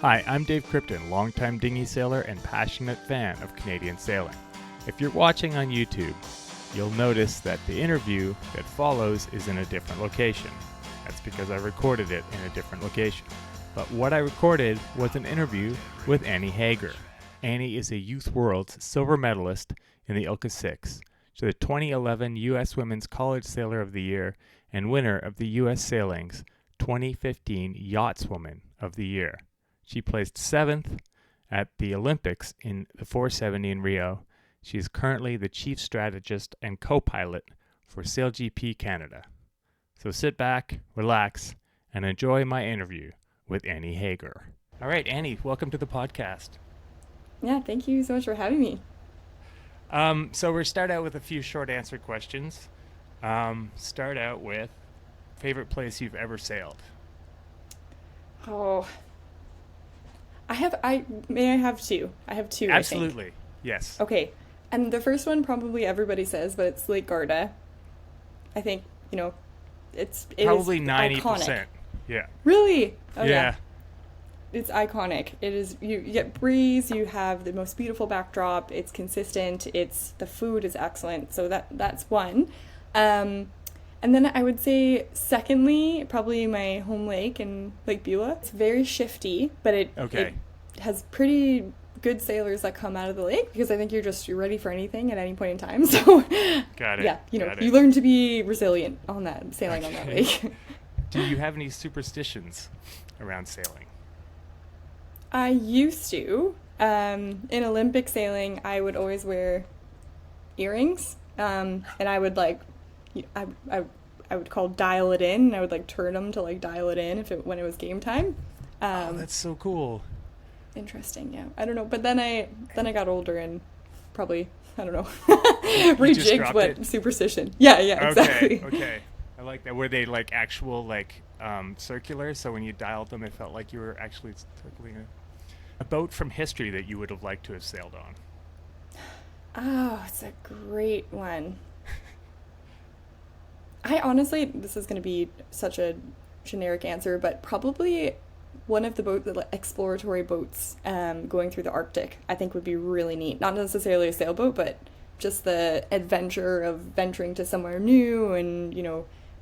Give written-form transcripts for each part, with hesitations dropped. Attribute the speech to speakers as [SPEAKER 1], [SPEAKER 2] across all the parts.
[SPEAKER 1] Hi, I'm Dave Krypton, longtime dinghy sailor and passionate fan of Canadian sailing. If you're watching on YouTube, you'll notice that the interview that follows is in a different location. That's because I recorded it in a different location. But what I recorded was an interview with Annie Haeger. Annie is a Youth Worlds silver medalist in the Ilka 6. She's the 2011 U.S. Women's College Sailor of the Year and winner of the U.S. Sailing's 2015 Yachtswoman of the Year. She placed 7th at the Olympics in the 470 in Rio. She is currently the chief strategist and co-pilot for SailGP Canada. So sit back, relax, and enjoy my interview with Annie Haeger. All right, Annie, welcome to the podcast.
[SPEAKER 2] Yeah, thank you so much for having me.
[SPEAKER 1] So we'll start out with a few short answer questions. Start out with favorite place you've ever sailed.
[SPEAKER 2] Oh, I have two. I have two.
[SPEAKER 1] Absolutely.
[SPEAKER 2] I think.
[SPEAKER 1] Yes.
[SPEAKER 2] Okay. And the first one probably everybody says, but it's Lake Garda. I think, it
[SPEAKER 1] probably
[SPEAKER 2] is
[SPEAKER 1] 90%.
[SPEAKER 2] Iconic.
[SPEAKER 1] Yeah.
[SPEAKER 2] Really? Oh,
[SPEAKER 1] yeah.
[SPEAKER 2] It's iconic. It is, you get breeze, you have the most beautiful backdrop, it's consistent, the food is excellent. So that's one. And then I would say, secondly, probably my home lake in Lake Beulah. It's very shifty, but it has pretty good sailors that come out of the lake because I think you're ready for anything at any point in time. So,
[SPEAKER 1] got it.
[SPEAKER 2] Yeah, you learn to be resilient on that sailing on that lake.
[SPEAKER 1] Do you have any superstitions around sailing?
[SPEAKER 2] I used to. In Olympic sailing, I would always wear earrings, and I would I would call dial it in, and I would turn them to dial it in when it was game time.
[SPEAKER 1] That's so cool.
[SPEAKER 2] Interesting, yeah. I don't know, but then I got older and probably rejigged what superstition. Yeah, exactly.
[SPEAKER 1] Okay. I like that. Were they actual circular? So when you dialed them, it felt like you were actually circling a boat from history that you would have liked to have sailed on.
[SPEAKER 2] Oh, it's a great one. I honestly, this is going to be such a generic answer, but probably one of the exploratory boats going through the Arctic, I think would be really neat. Not necessarily a sailboat, but just the adventure of venturing to somewhere new and,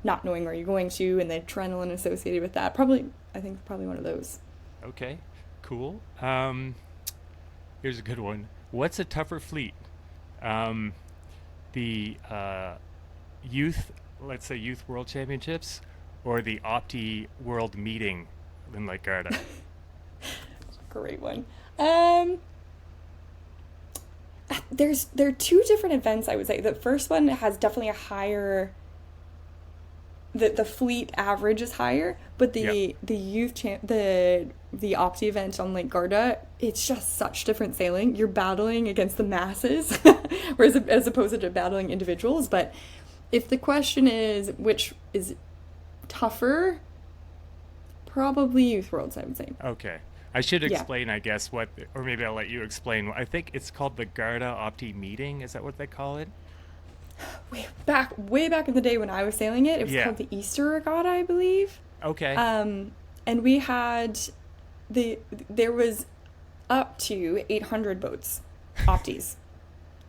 [SPEAKER 2] not knowing where you're going to and the adrenaline associated with that. I think probably one of those.
[SPEAKER 1] Okay, cool. Here's a good one. What's a tougher fleet? The Youth World Championships or the Opti World Meeting in Lake Garda?
[SPEAKER 2] Great one. There are two different events, I would say. The first one has definitely a higher, the fleet average is higher, but the Opti event on Lake Garda, it's just such different sailing. You're battling against the masses, whereas as opposed to battling individuals. But if the question is which is tougher, probably Youth Worlds, I would say.
[SPEAKER 1] Okay. I should explain, I guess, or maybe I'll let you explain. I think it's called the Garda Opti Meeting. Is that what they call it?
[SPEAKER 2] Way back in the day when I was sailing it, it was called the Easter Regatta, I believe.
[SPEAKER 1] Okay.
[SPEAKER 2] And we had there was up to 800 boats, Optis.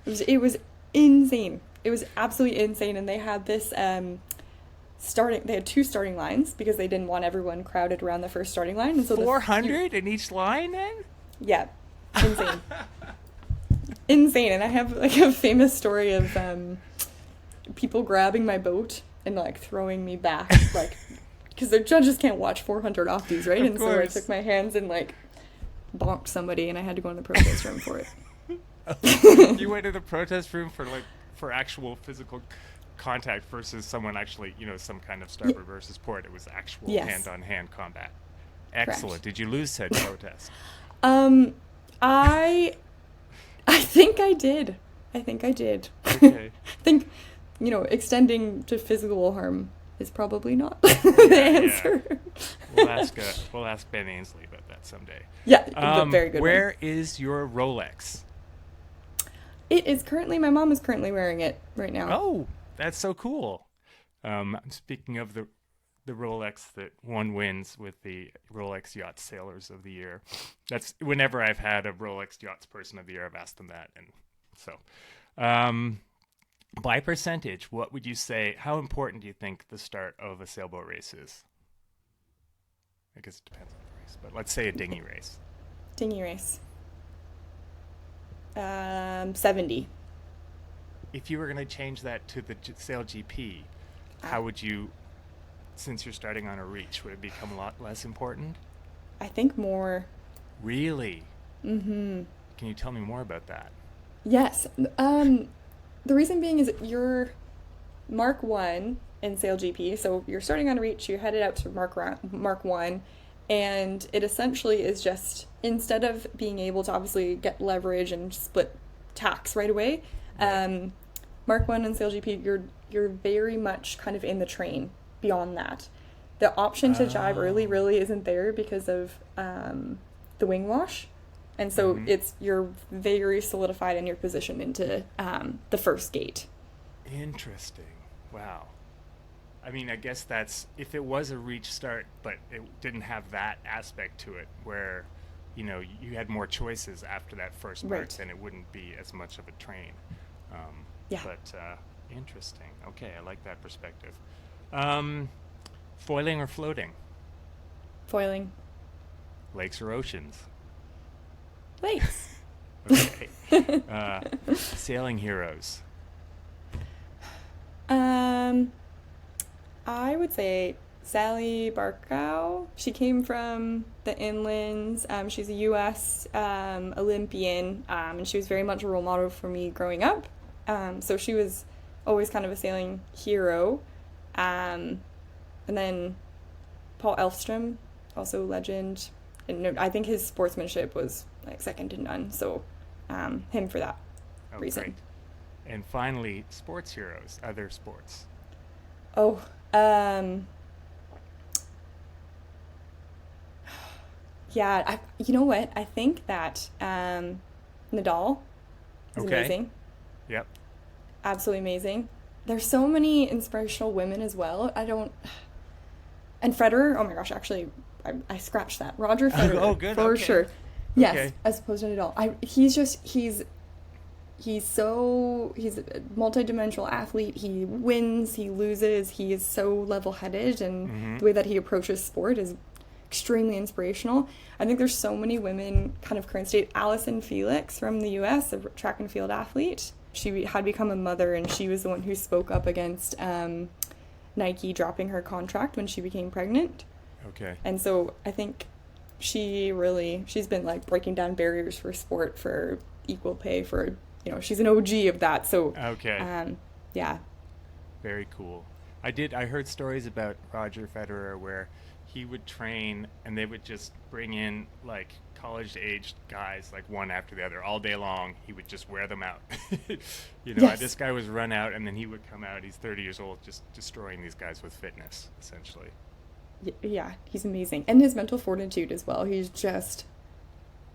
[SPEAKER 2] It was insane. It was absolutely insane, and they had this they had two starting lines because they didn't want everyone crowded around the first starting line. And so
[SPEAKER 1] 400 in each line then?
[SPEAKER 2] Yeah. Insane. Insane. And I have a famous story of people grabbing my boat and throwing me back, because the judges can't watch 400 Optis, right? And so I took my hands and bonked somebody, and I had to go in the protest room for
[SPEAKER 1] it. You went to the protest room for actual physical contact versus someone actually, some kind of starboard versus port. It was actual hand-on-hand combat. Excellent. Correct. Did you lose said protest?
[SPEAKER 2] I think I did.
[SPEAKER 1] Okay.
[SPEAKER 2] I think, extending to physical harm is probably not the answer.
[SPEAKER 1] Yeah. We'll ask Ben Ainsley about that someday.
[SPEAKER 2] Yeah, very good.
[SPEAKER 1] Where is your Rolex?
[SPEAKER 2] It is my mom is currently wearing it right now.
[SPEAKER 1] Oh, that's so cool. Speaking of the Rolex that one wins with the Rolex Yacht Sailors of the Year. That's whenever I've had a Rolex Yachts Person of the Year, I've asked them that. And so, by percentage, what would you say, how important do you think the start of a sailboat race is? I guess it depends on the race, but let's say a dinghy race.
[SPEAKER 2] Dinghy race. 70.
[SPEAKER 1] If you were going to change that to the Sail GP, how would you, since you're starting on a reach, would it become a lot less important?
[SPEAKER 2] I think more.
[SPEAKER 1] Really?
[SPEAKER 2] Mm-hmm.
[SPEAKER 1] Can you tell me more about that?
[SPEAKER 2] Yes. The reason being is that you're Mark 1 in Sail GP, so you're starting on a reach, you're headed out to Mark 1, and it essentially is just, instead of being able to obviously get leverage and split tax right away, Mark 1 and Sail GP, you're very much kind of in the train beyond that. The option to jibe early really isn't there because of the wing wash. And so you're very solidified in your position into the first gate.
[SPEAKER 1] Interesting. Wow. I mean, I guess that's, if it was a reach start, but it didn't have that aspect to it where, you had more choices after that first mark, then it wouldn't be as much of a train. But interesting. Okay, I like that perspective. Foiling or floating?
[SPEAKER 2] Foiling.
[SPEAKER 1] Lakes or oceans?
[SPEAKER 2] Lakes.
[SPEAKER 1] Okay. Sailing heroes?
[SPEAKER 2] I would say Sally Barkow. She came from the inlands. She's a U.S. Olympian, and she was very much a role model for me growing up. So she was always kind of a sailing hero. And then Paul Elfstrom, also legend. And I think his sportsmanship was like second to none. So him for that reason.
[SPEAKER 1] Great. And finally, sports heroes, other sports.
[SPEAKER 2] Yeah, you know what? I think that Nadal is amazing.
[SPEAKER 1] Yep.
[SPEAKER 2] Absolutely amazing. There's so many inspirational women as well. And Federer, oh my gosh, actually, I scratched that. Roger Federer.
[SPEAKER 1] Oh, good.
[SPEAKER 2] For
[SPEAKER 1] okay.
[SPEAKER 2] sure. Yes,
[SPEAKER 1] okay.
[SPEAKER 2] as opposed to Nadal. He's a multi-dimensional athlete. He wins, he loses, he is so level-headed, and the way that he approaches sport is extremely inspirational. I think there's so many women kind of current state. Allison Felix from the US, a track and field athlete. She had become a mother, and she was the one who spoke up against Nike dropping her contract when she became pregnant.
[SPEAKER 1] Okay.
[SPEAKER 2] And so I think she's been like breaking down barriers for sport, for equal pay, for, she's an OG of that. So,
[SPEAKER 1] okay.
[SPEAKER 2] Yeah.
[SPEAKER 1] Very cool. I heard stories about Roger Federer where he would train and they would just bring in like college-aged guys, like one after the other, all day long. He would just wear them out.
[SPEAKER 2] Yes.
[SPEAKER 1] This guy was run out, and then he would come out. He's 30 years old, just destroying these guys with fitness, essentially.
[SPEAKER 2] Yeah, he's amazing. And his mental fortitude as well. He's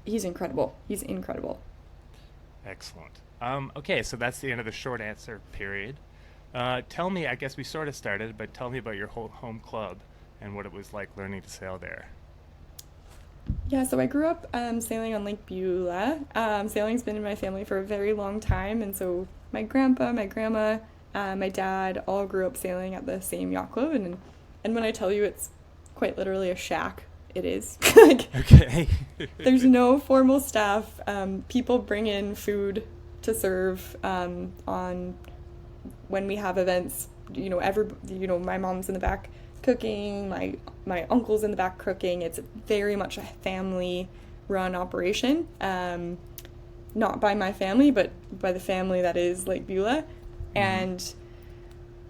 [SPEAKER 2] incredible. He's incredible.
[SPEAKER 1] Excellent. Okay, so that's the end of the short answer period. Tell me, I guess we sort of started, but tell me about your whole home club and what it was like learning to sail there.
[SPEAKER 2] Yeah, so I grew up sailing on Lake Beulah. Sailing's been in my family for a very long time, and so my grandpa, my grandma, my dad all grew up sailing at the same yacht club, and when I tell you it's quite literally a shack, it is.
[SPEAKER 1] Okay.
[SPEAKER 2] There's no formal staff. People bring in food to serve on when we have events. My mom's in the back cooking, my uncle's in the back cooking. It's very much a family-run operation. Not by my family, but by the family that is Lake Beulah. And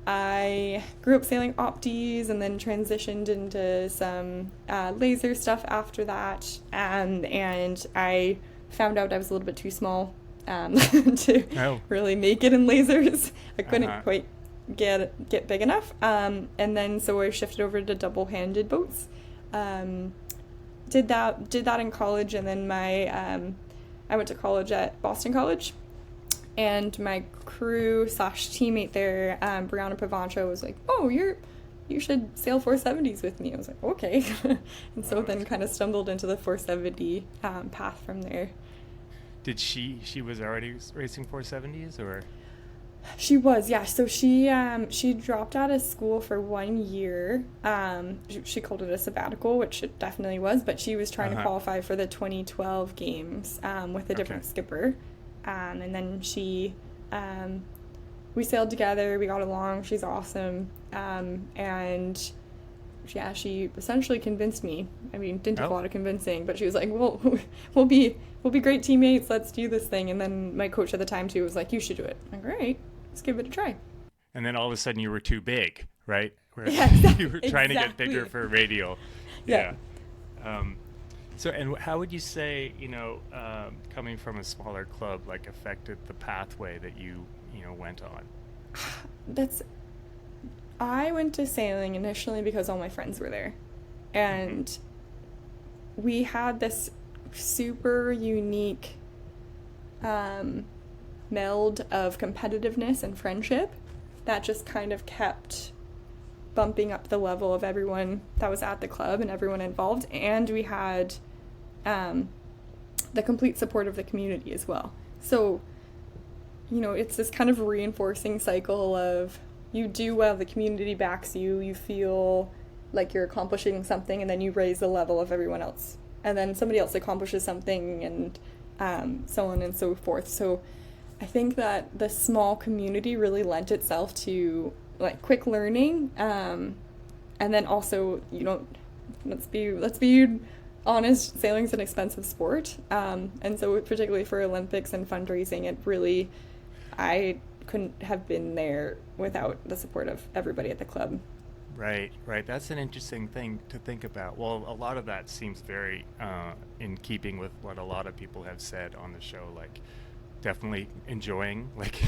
[SPEAKER 2] I grew up sailing opties and then transitioned into some laser stuff after that. And I found out I was a little bit too small to really make it in lasers. I couldn't quite get big enough. And then so I shifted over to double-handed boats. Did that in college, and then I went to college at Boston College. And my crew / teammate there, Brianna Pavancho, was like, "Oh, you're you should sail 470s with me. I was like, okay. And so then kind of
[SPEAKER 1] cool.
[SPEAKER 2] stumbled into the 470 path from there.
[SPEAKER 1] Did she was already racing 470s, or?
[SPEAKER 2] She was, yeah. So she dropped out of school for 1 year. She called it a sabbatical, which it definitely was, but she was trying to qualify for the 2012 games with a different skipper. And then we sailed together, we got along, she's awesome. And yeah, she essentially convinced me. I mean, didn't take a lot of convincing, but she was like, well, we'll be great teammates, let's do this thing. And then my coach at the time too was like, you should do it. I'm like, all right, let's give it a try.
[SPEAKER 1] And then all of a sudden you were too big, right?
[SPEAKER 2] Yeah, exactly.
[SPEAKER 1] You were trying to get bigger for radial.
[SPEAKER 2] Yeah.
[SPEAKER 1] So, and how would you say, coming from a smaller club, like affected the pathway that you went on?
[SPEAKER 2] I went to sailing initially because all my friends were there. And we had this super unique meld of competitiveness and friendship that just kind of kept bumping up the level of everyone that was at the club and everyone involved. And we had the complete support of the community as well. So, it's this kind of reinforcing cycle of you do well, the community backs you, you feel like you're accomplishing something, and then you raise the level of everyone else. And then somebody else accomplishes something, and so on and so forth. So I think that the small community really lent itself to like quick learning, and then also, let's be honest, sailing's an expensive sport, and so particularly for Olympics and fundraising, it really, I couldn't have been there without the support of everybody at the club.
[SPEAKER 1] Right. That's an interesting thing to think about. Well, a lot of that seems very in keeping with what a lot of people have said on the show, like definitely enjoying, like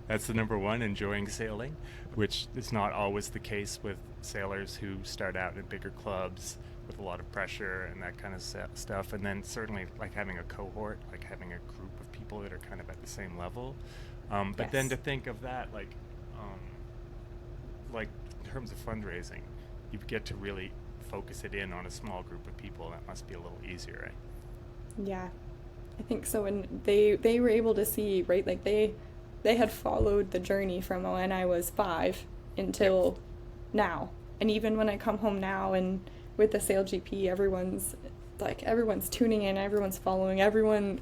[SPEAKER 1] that's the number one, enjoying sailing, which is not always the case with sailors who start out in bigger clubs with a lot of pressure and that kind of stuff. And then certainly like having a cohort, like having a group of people that are kind of at the same level. But then to think of that, like in terms of fundraising, you get to really focus it in on a small group of people. That must be a little easier, right?
[SPEAKER 2] Yeah, I think so. And they were able to see, right, like they had followed the journey from when I was 5 until now. And even when I come home now and with the Sail GP, everyone's tuning in, everyone's following, everyone,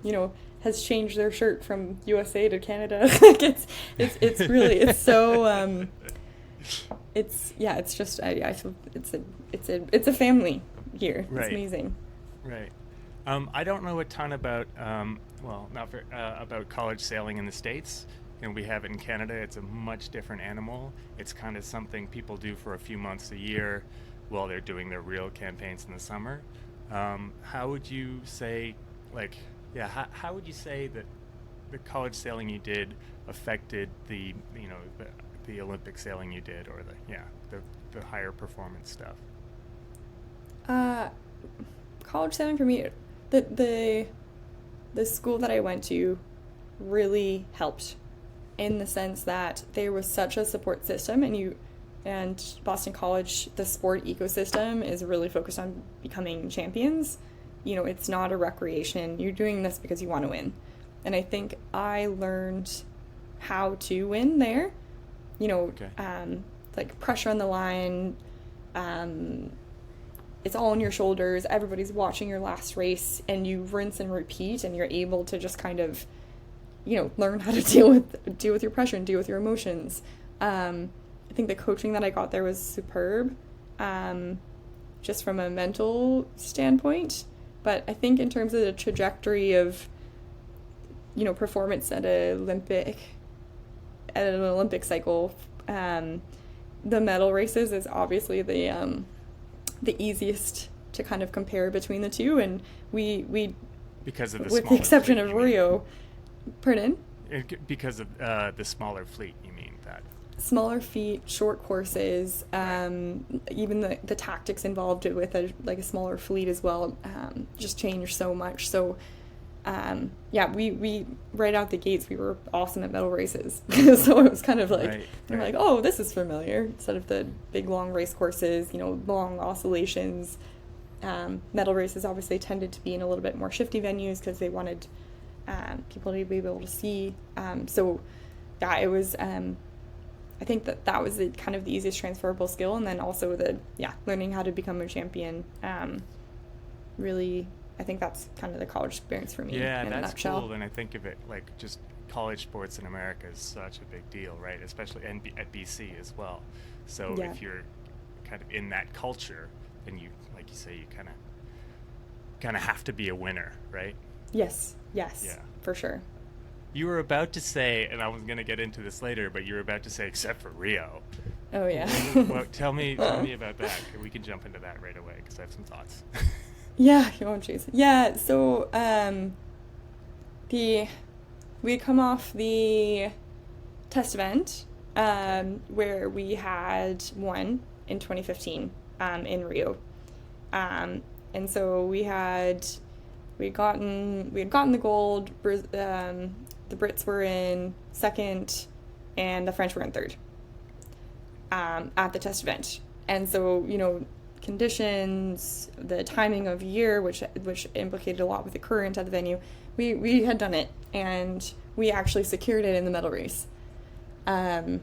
[SPEAKER 2] has changed their shirt from USA to Canada. Like it's really, it's so, it's just, I feel it's a family here.
[SPEAKER 1] Right.
[SPEAKER 2] It's amazing.
[SPEAKER 1] Right. I don't know a ton about, about college sailing in the States. We have it in Canada. It's a much different animal. It's kind of something people do for a few months a year while they're doing their real campaigns in the summer. How would you say, how would you say that the college sailing you did affected the Olympic sailing you did, or the higher performance stuff?
[SPEAKER 2] College sailing for me, the school that I went to really helped in the sense that there was such a support system, and Boston College, the sport ecosystem is really focused on becoming champions. It's not a recreation. You're doing this because you want to win. And I think I learned how to win there. Like pressure on the line, it's all on your shoulders, everybody's watching your last race, and you rinse and repeat, and you're able to just kind of, learn how to deal with your pressure and deal with your emotions. I think the coaching that I got there was superb, just from a mental standpoint. But I think in terms of the trajectory of, performance at an Olympic cycle, the medal races is obviously the easiest to kind of compare between the two, and we
[SPEAKER 1] because of
[SPEAKER 2] with the exception of Rio, pardon?
[SPEAKER 1] Because of the smaller fleet, you mean that?
[SPEAKER 2] Smaller feet, short courses, even the tactics involved with a smaller fleet as well, just changed so much. So yeah, we right out the gates, we were awesome at medal races. So it was kind of like, they're like, oh, this is familiar. Instead of the big long race courses, long oscillations, medal races obviously tended to be in a little bit more shifty venues because they wanted people to be able to see. So yeah, it was, I think that was kind of the easiest transferable skill. And then also learning how to become a champion. Really, I think that's kind of the college experience for me.
[SPEAKER 1] Yeah,
[SPEAKER 2] in
[SPEAKER 1] that's
[SPEAKER 2] a nutshell.
[SPEAKER 1] cool. And I think of it like just college sports in America is such a big deal, right? Especially at BC as well. So if you're kind of in that culture, then you, like you say, you kind of have to be a winner, right?
[SPEAKER 2] Yes, yeah, for sure.
[SPEAKER 1] You were about to say, and I was going to get into this later, but you were about to say, except for Rio.
[SPEAKER 2] Oh yeah.
[SPEAKER 1] Well, tell me about that. We can jump into that right away because I have some thoughts.
[SPEAKER 2] Yeah, jeez. Yeah, so we come off the test event where we had won in 2015 in Rio, and so we had gotten the gold. The Brits were in second, and the French were in third at the test event, and so conditions, the timing of year, which implicated a lot with the current at the venue, we had done it, and we actually secured it in the medal race. The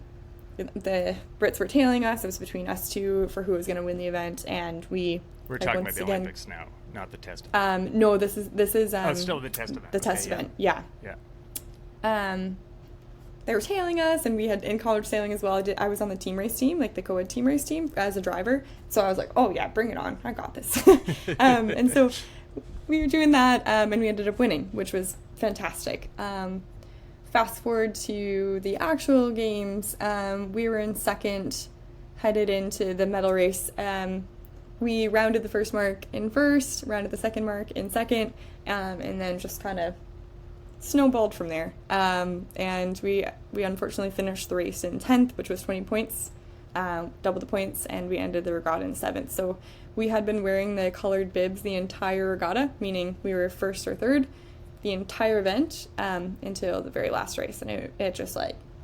[SPEAKER 2] Brits were tailing us. It was between us two for who was going to win the event, and we're
[SPEAKER 1] talking about the Olympics now, not the test event.
[SPEAKER 2] No, this is
[SPEAKER 1] still the test event.
[SPEAKER 2] The test event, yeah. They were tailing us, and we had in college sailing as well. I was on the team race team, like the co-ed team race team, as a driver. So I was like, oh yeah, bring it on, I got this. And so we were doing that, and we ended up winning, which was fantastic. Fast forward to the actual games, we were in second, headed into the medal race. We rounded the first mark in first, rounded the second mark in second, and then just kind of snowballed from there. And we unfortunately finished the race in 10th, which was 20 points, double the points, and we ended the regatta in 7th. So we had been wearing the colored bibs the entire regatta, meaning we were first or third the entire event until the very last race, and it just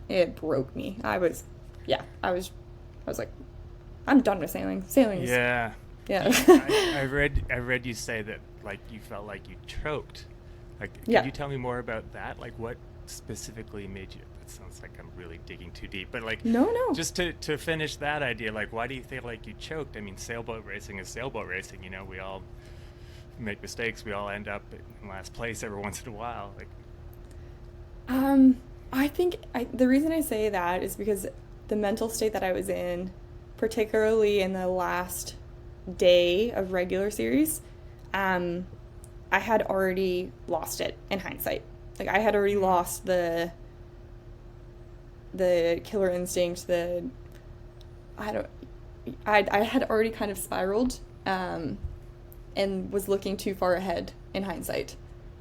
[SPEAKER 2] it broke me. I was like, I'm done with sailing. Sailing is
[SPEAKER 1] yeah. I read you say that you felt like you choked. Can you tell me more about that? What specifically made you? That sounds like I'm really digging too deep. But
[SPEAKER 2] no.
[SPEAKER 1] Just to finish that idea, why do you feel like you choked? I mean, sailboat racing is sailboat racing. We all make mistakes. We all end up in last place every once in a while.
[SPEAKER 2] I think the reason I say that is because the mental state that I was in, particularly in the last day of regular series, I had already lost it in hindsight. I had already lost the killer instinct. I had already kind of spiraled, and was looking too far ahead in hindsight.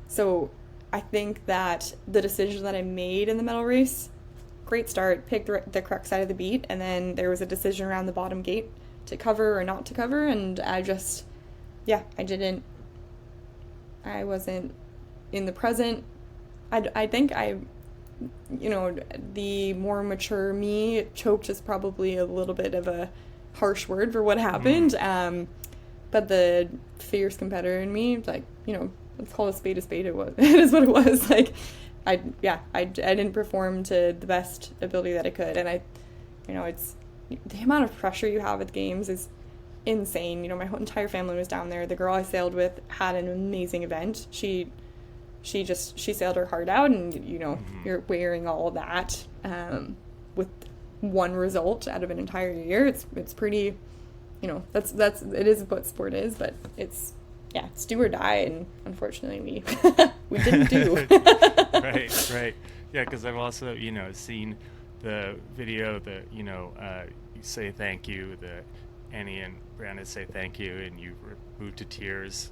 [SPEAKER 2] So I think that the decision that I made in the medal race, great start, picked the correct side of the beat, and then there was a decision around the bottom gate to cover or not to cover, and I wasn't in the present. I think the more mature me, choked is probably a little bit of a harsh word for what happened. But the fierce competitor in me, let's call a spade a spade. It is what it was. I didn't perform to the best ability that I could, and it's the amount of pressure you have at games is insane. My whole entire family was down there. The girl I sailed with had an amazing event. She sailed her heart out, and you're wearing all of that with one result out of an entire year. It's pretty, it is what sport is, but it's do or die, and unfortunately we didn't do.
[SPEAKER 1] right. Yeah, because I've also seen the video that you say thank you, the Annie and Brianna say thank you, and you were moved to tears,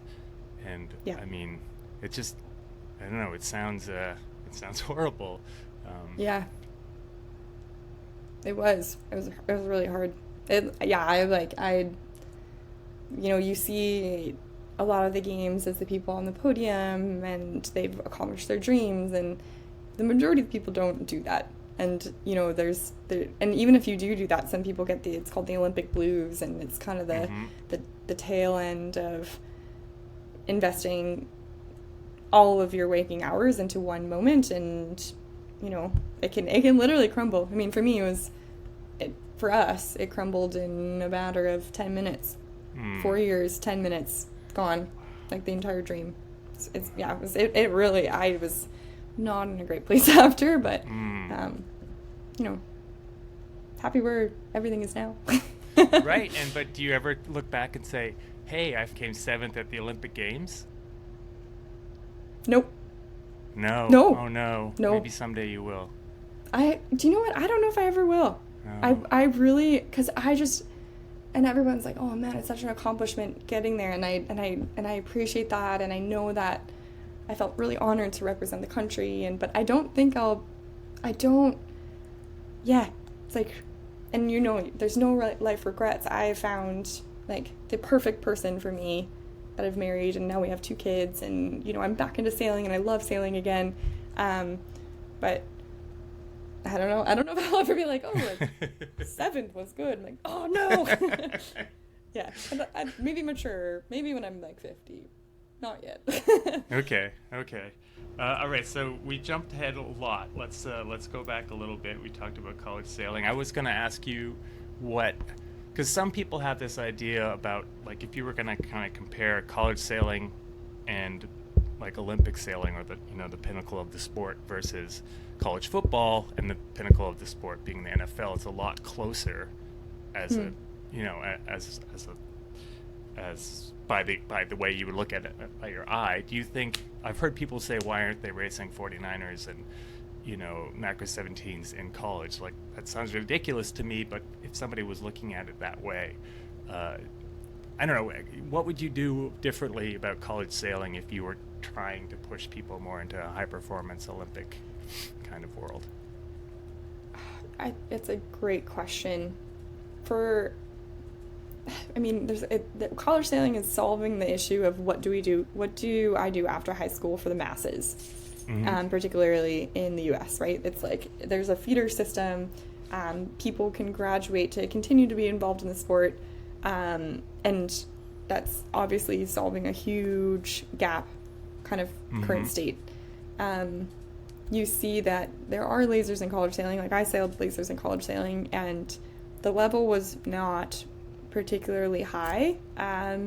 [SPEAKER 1] and I mean, it just, I don't know, it sounds horrible.
[SPEAKER 2] It was really hard. You see a lot of the games as the people on the podium, and they've accomplished their dreams, and the majority of people don't do that. And, you know, and even if you do that, some people get it's called the Olympic blues, and it's kind of the tail end of investing all of your waking hours into one moment, and, you know, it can literally crumble. I mean, for me, for us, it crumbled in a matter of 10 minutes. 4 years, 10 minutes, gone, like the entire dream. It really, I was not in a great place after, but you know, happy where everything is now.
[SPEAKER 1] Right. But do you ever look back and say, hey, I came 7th at the Olympic Games?
[SPEAKER 2] Nope.
[SPEAKER 1] No. Oh no. Maybe someday you will.
[SPEAKER 2] Do you know what, I don't know if I ever will. No. I really, because and everyone's like, oh man, it's such an accomplishment getting there, and I appreciate that, and I know that I felt really honored to represent the country, but I don't think it's like, and you know, there's no life regrets. I found like the perfect person for me that I've married, and now we have 2 kids, and, you know, I'm back into sailing, and I love sailing again, but I don't know if I'll ever be like, oh, like 7th was good. I'm like, oh no. Yeah, maybe mature, maybe when I'm like 50. Not yet.
[SPEAKER 1] Okay. All right, so we jumped ahead a lot. Let's go back a little bit. We talked about college sailing. I was going to ask you because some people have this idea about, like, if you were going to kind of compare college sailing and like Olympic sailing, or the pinnacle of the sport, versus college football and the pinnacle of the sport being the NFL, it's a lot closer as a, you know, as by the way you would look at it by your eye. Do you think, I've heard people say, why aren't they racing 49ers and, you know, macro 17s in college? Like, that sounds ridiculous to me, but if somebody was looking at it that way, I don't know, what would you do differently about college sailing if you were trying to push people more into a high performance Olympic kind of world?
[SPEAKER 2] It's a great question. College sailing is solving the issue of what do I do after high school for the masses, particularly in the U.S., right? It's like there's a feeder system. People can graduate to continue to be involved in the sport, and that's obviously solving a huge gap, kind of current state. You see that there are lasers in college sailing. Like, I sailed lasers in college sailing, and the level was not particularly high, I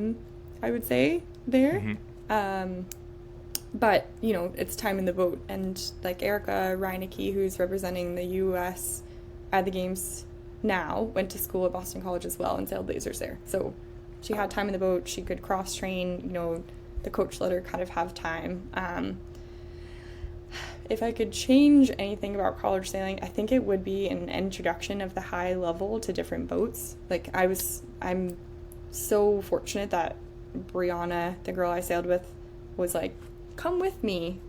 [SPEAKER 2] would say, there. But, you know, it's time in the boat. And, like, Erica Reinecke, who's representing the U.S. at the games now, went to school at Boston College as well and sailed lasers there. So she had time in the boat. She could cross-train. You know, the coach let her kind of have time. If I could change anything about college sailing, I think it would be an introduction of the high level to different boats. Like, I'm so fortunate that Brianna, the girl I sailed with, was like, come with me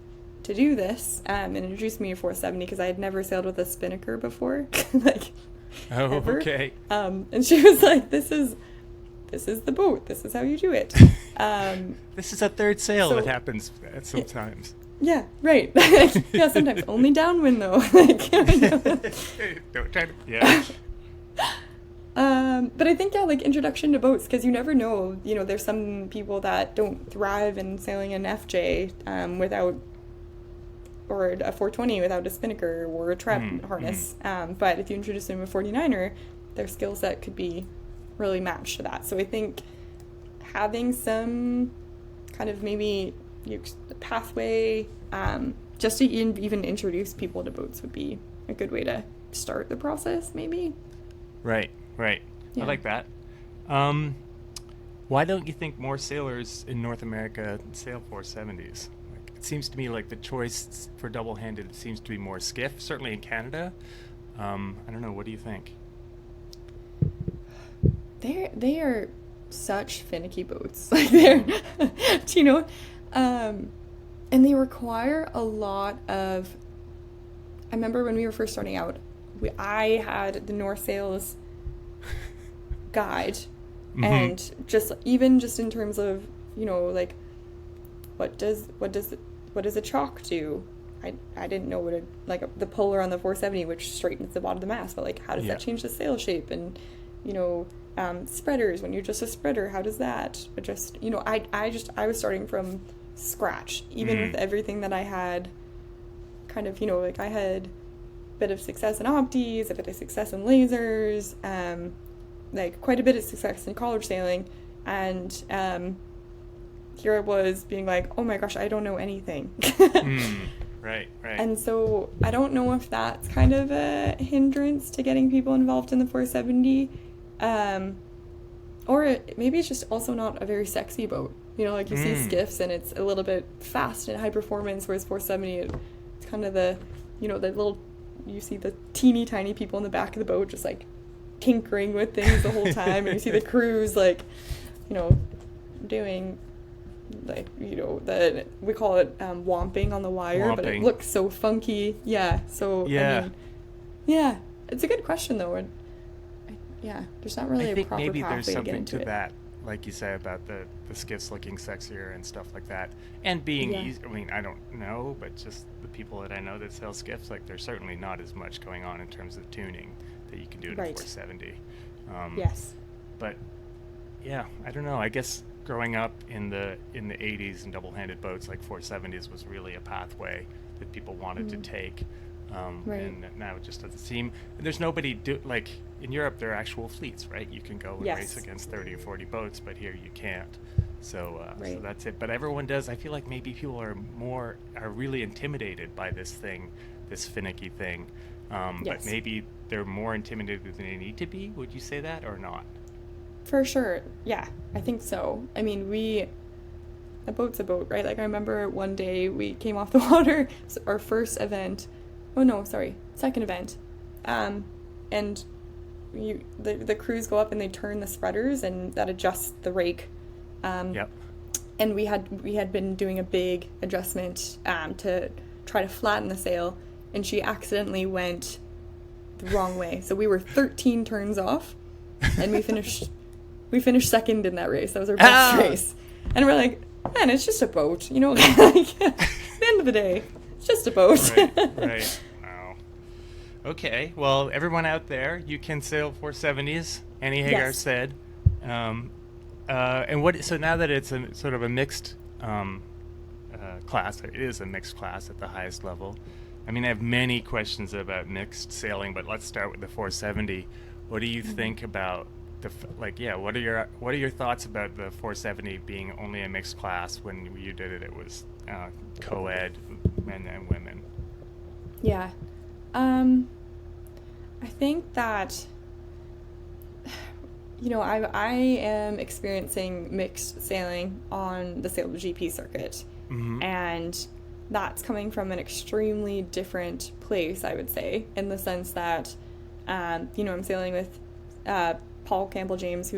[SPEAKER 2] to do this, and introduced me to 470, because I had never sailed with a spinnaker before. Like, ever.
[SPEAKER 1] Okay.
[SPEAKER 2] And she was like, this is the boat. This is how you do it.
[SPEAKER 1] This is a third sail that happens at sometimes.
[SPEAKER 2] Yeah, right. Yeah, sometimes only downwind though.
[SPEAKER 1] Don't try to. Yeah.
[SPEAKER 2] But I think, like, introduction to boats, because you never know. You know, there's some people that don't thrive in sailing an FJ without, or a 420 without a spinnaker or a trap harness. But if you introduce them to a 49er, their skill set could be really matched to that. So I think having some kind of maybe pathway, just to even introduce people to boats would be a good way to start the process, maybe.
[SPEAKER 1] Right. Yeah. I like that. Why don't you think more sailors in North America sail 470s? Like, it seems to me like the choice for double-handed seems to be more skiff, certainly in Canada. I don't know. What do you think?
[SPEAKER 2] They are such finicky boats. Like, they're, you know, and they require a lot of. I remember when we were first starting out, I had the North Sails guide, and just in terms of like, what does a chalk do? I didn't know what the puller on the 470, which straightens the bottom of the mast, but like, how does that change the sail shape? And spreaders, when you're just a spreader, how does that adjust? I was starting from scratch, even with everything that I had kind of, like, I had a bit of success in opties, a bit of success in lasers, like quite a bit of success in college sailing, and here I was being like, oh my gosh, I don't know anything.
[SPEAKER 1] Right.
[SPEAKER 2] And so I don't know if that's kind of a hindrance to getting people involved in the 470, or maybe it's just also not a very sexy boat. Like you see skiffs and it's a little bit fast and high performance, whereas 470, it's kind of the little, you see the teeny tiny people in the back of the boat just like tinkering with things the whole time, and you see the crews like, doing like, we call it womping on the wire, but it looks so funky. Yeah. So I mean, it's a good question though. There's not really a proper
[SPEAKER 1] maybe
[SPEAKER 2] pathway
[SPEAKER 1] there's
[SPEAKER 2] to get
[SPEAKER 1] something
[SPEAKER 2] into
[SPEAKER 1] to
[SPEAKER 2] it.
[SPEAKER 1] that, like you say, about the skiffs looking sexier and stuff like that, and being easy. I mean, I don't know, but just the people that I know that sell skiffs, like, there's certainly not as much going on in terms of tuning that you can do in a 470.
[SPEAKER 2] Yes.
[SPEAKER 1] But yeah, I don't know. I guess growing up in the 80s and double-handed boats, like 470s was really a pathway that people wanted to take. And now it just doesn't seem. There's nobody like in Europe. There are actual fleets, right? You can go and race against 30 or 40 boats, but here you can't. So that's it. But everyone does. I feel like maybe people are really intimidated by this finicky thing. But maybe they're more intimidated than they need to be. Would you say that or not?
[SPEAKER 2] For sure. Yeah, I think so. I mean, a boat's a boat, right? Like, I remember one day we came off the water, our first event. Oh no, sorry, second event. And the crews go up and they turn the spreaders, and that adjusts the rake. And we had been doing a big adjustment to try to flatten the sail, and she accidentally went the wrong way. So we were 13 turns off, and we finished second in that race. That was our best race. And we're like, man, it's just a boat, like, at the end of the day, it's just a boat.
[SPEAKER 1] Right. Wow. Okay. Well, everyone out there, you can sail 470s. Annie Haeger said. And so now that it's a sort of a mixed class, it is a mixed class at the highest level. I mean, I have many questions about mixed sailing, but let's start with the 470. What do you think about what are your thoughts about the 470 being only a mixed class? When you did it, it was co-ed, men and women.
[SPEAKER 2] Yeah. I think that, I am experiencing mixed sailing on the Sail GP circuit. And that's coming from an extremely different place, I would say, in the sense that, I'm sailing with Paul Campbell-James,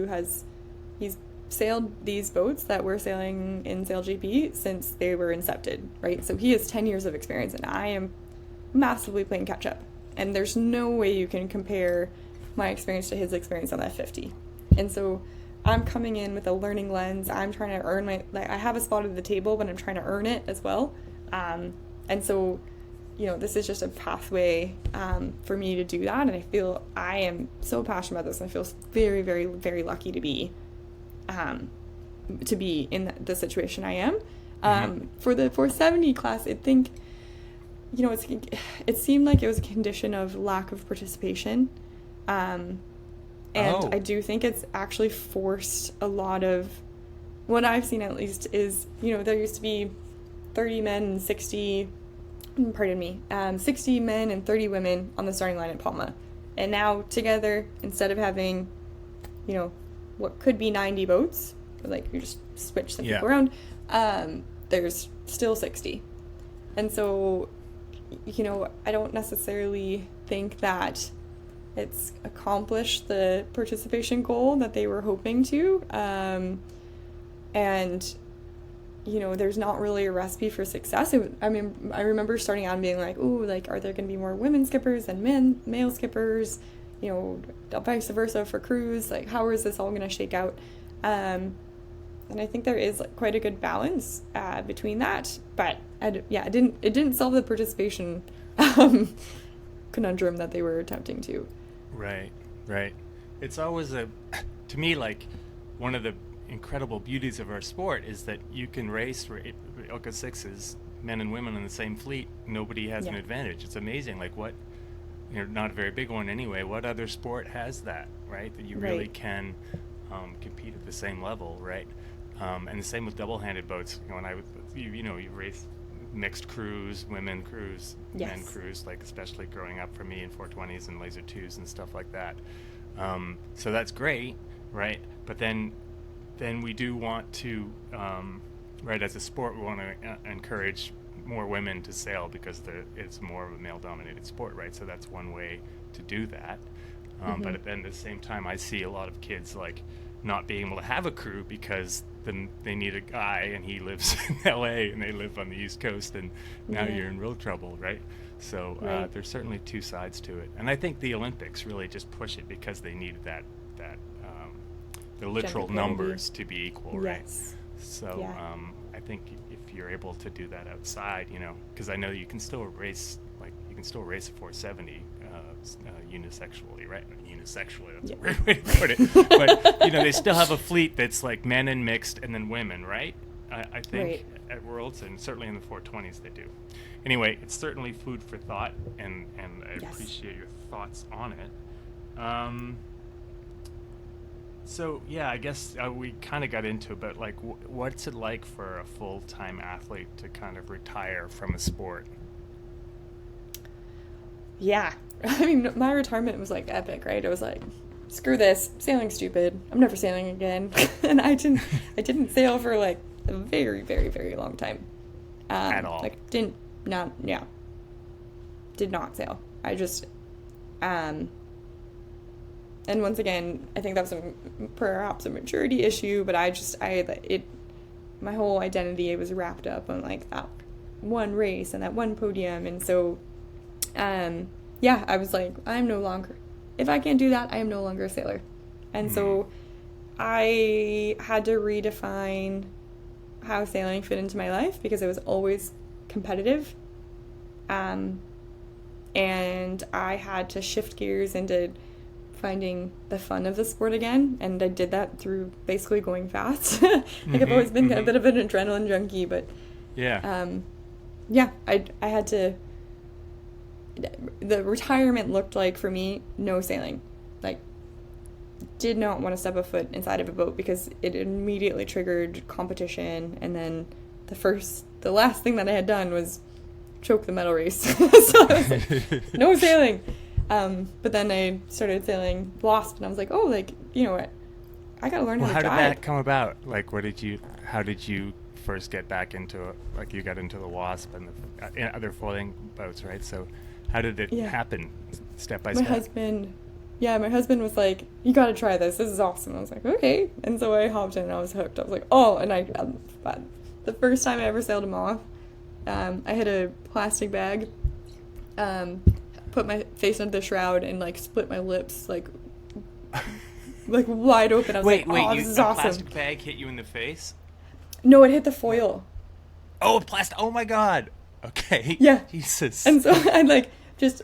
[SPEAKER 2] he's sailed these boats that we're sailing in Sail GP since they were incepted, right? So he has 10 years of experience, and I am massively playing catch up. And there's no way you can compare my experience to his experience on that 50. And so I'm coming in with a learning lens. I'm trying to earn I have a spot at the table, but I'm trying to earn it as well. And so, this is just a pathway for me to do that. And I feel I am so passionate about this. And I feel very, very, very lucky to be in the situation I am. For the 470 class, I think, it seemed like it was a condition of lack of participation. And I do think it's actually forced a lot of, what I've seen at least is, there used to be 60 men and 30 women on the starting line at Palma. And now together, instead of having, what could be 90 boats, like you just switch the people around, there's still 60. And so, I don't necessarily think that it's accomplished the participation goal that they were hoping to. And there's not really a recipe for success. I remember starting out and being like, ooh, like, are there going to be more women skippers than male skippers? Vice versa for crews. Like, how is this all going to shake out? And And I think there is like quite a good balance between that. But it didn't solve the participation conundrum that they were attempting to.
[SPEAKER 1] Right, right. It's always to me, like, one of the incredible beauties of our sport is that you can race for Ilka sixes, men and women in the same fleet. Nobody has an advantage. It's amazing. Like, what, not a very big one anyway. What other sport has that, right? That you really can compete at the same level, right? And the same with double-handed boats. When you race mixed crews, women crews, men crews, like especially growing up for me in 420s and laser 2s and stuff like that. So that's great, right? But then we do want to, right, as a sport, we want to encourage more women to sail because it's more of a male-dominated sport, right? So that's one way to do that. But then at the same time, I see a lot of kids like not being able to have a crew because then they need a guy and he lives in LA and they live on the East Coast, and now you're in real trouble, right? So there's certainly two sides to it. And I think the Olympics really just push it because they need that the literal numbers to be equal, right? So I think if you're able to do that outside, because I know you can still race a 470 unisexually, right? Unisexually, that's a weird way to put it. But they still have a fleet that's like men and mixed and then women, right? I think at Worlds, and certainly in the 420s they do. Anyway, it's certainly food for thought, and I appreciate your thoughts on it. So yeah, I guess we kind of got into it, but like, what's it like for a full-time athlete to kind of retire from a sport?
[SPEAKER 2] Yeah, I mean, my retirement was like epic, right? I was like, screw this, sailing's stupid. I'm never sailing again. And I didn't sail for like a very, very, very long time.
[SPEAKER 1] At all?
[SPEAKER 2] Like, did not sail. I just, and once again, I think that was perhaps a maturity issue, but my whole identity was wrapped up on like that one race and that one podium, and so, I was like, if I can't do that, I am no longer a sailor. And so I had to redefine how sailing fit into my life because I was always competitive. And I had to shift gears into finding the fun of the sport again. And I did that through basically going fast. I've always been a bit of an adrenaline junkie, but I had to. The retirement looked like, for me, no sailing. Like, did not want to step a foot inside of a boat because it immediately triggered competition, and then the last thing that I had done was choke the medal race. So I was like, no sailing. But then I started sailing Wasp, and I was like, oh, like, what? I gotta learn how to drive.
[SPEAKER 1] How did that come about? Like, how did you first get back into it? Like, you got into the Wasp and the other foiling boats, right? So how did it happen, step by step? My husband was like, you got to try this. This is awesome. I was like, okay. And so I hopped in and I was hooked. I was like, oh, and the first time I ever sailed him off, I had a plastic bag, put my face under the shroud and like split my lips like wide open. I was like, oh, this is awesome. Plastic bag hit you in the face?
[SPEAKER 2] No, it hit the foil.
[SPEAKER 1] Oh, plastic. Oh my God. Okay.
[SPEAKER 2] Yeah.
[SPEAKER 1] Jesus.
[SPEAKER 2] And so I just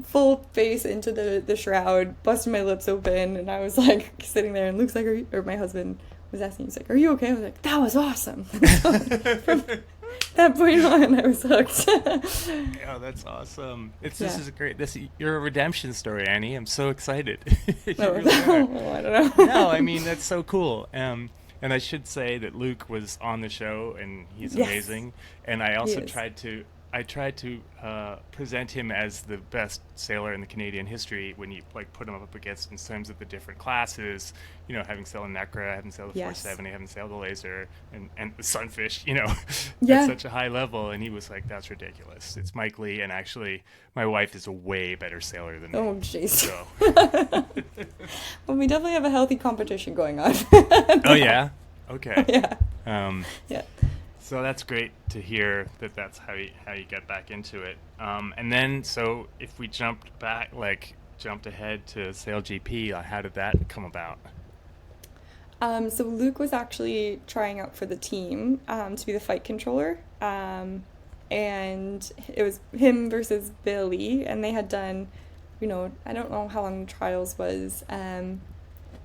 [SPEAKER 2] full face into the shroud, busted my lips open, and I was like sitting there, and Luke's like, or my husband was asking, he's like, are you okay? I was like, that was awesome. So from that point on, I was hooked.
[SPEAKER 1] Yeah, that's awesome. This is great. You're a redemption story, Annie. I'm so excited.
[SPEAKER 2] I don't know.
[SPEAKER 1] No, I mean, that's so cool. And I should say that Luke was on the show, and he's amazing. And I also tried to present him as the best sailor in the Canadian history when you put him up against in terms of the different classes. Having sailed a Necra, having sailed the 470, having sailed the Laser, and the Sunfish. At such a high level. And he was like, "That's ridiculous. It's Mike Lee, and actually, my wife is a way better sailor than me."
[SPEAKER 2] Oh, jeez.
[SPEAKER 1] So.
[SPEAKER 2] Well, we definitely have a healthy competition going on.
[SPEAKER 1] Oh yeah. Okay.
[SPEAKER 2] Yeah.
[SPEAKER 1] So that's great to hear that's how you get back into it. And then, so if we jumped ahead to Sail GP, how did that come about?
[SPEAKER 2] So Luke was actually trying out for the team to be the fight controller. And it was him versus Billy, and they had done, I don't know how long the trials was. It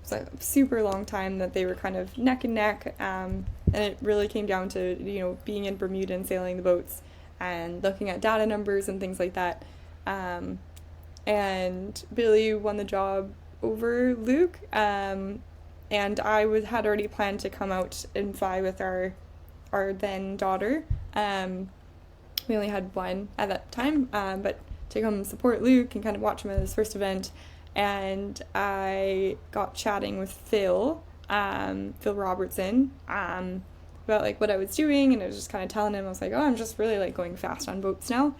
[SPEAKER 2] was a super long time that they were kind of neck and neck. And it really came down to, being in Bermuda and sailing the boats and looking at data numbers and things like that. And Billy won the job over Luke. And I had already planned to come out and fly with our then daughter. We only had one at that time, but to come support Luke and kind of watch him at his first event. And I got chatting with Phil Robertson, about like what I was doing, and I was just kind of telling him, I was like, oh, I'm just really like going fast on boats now.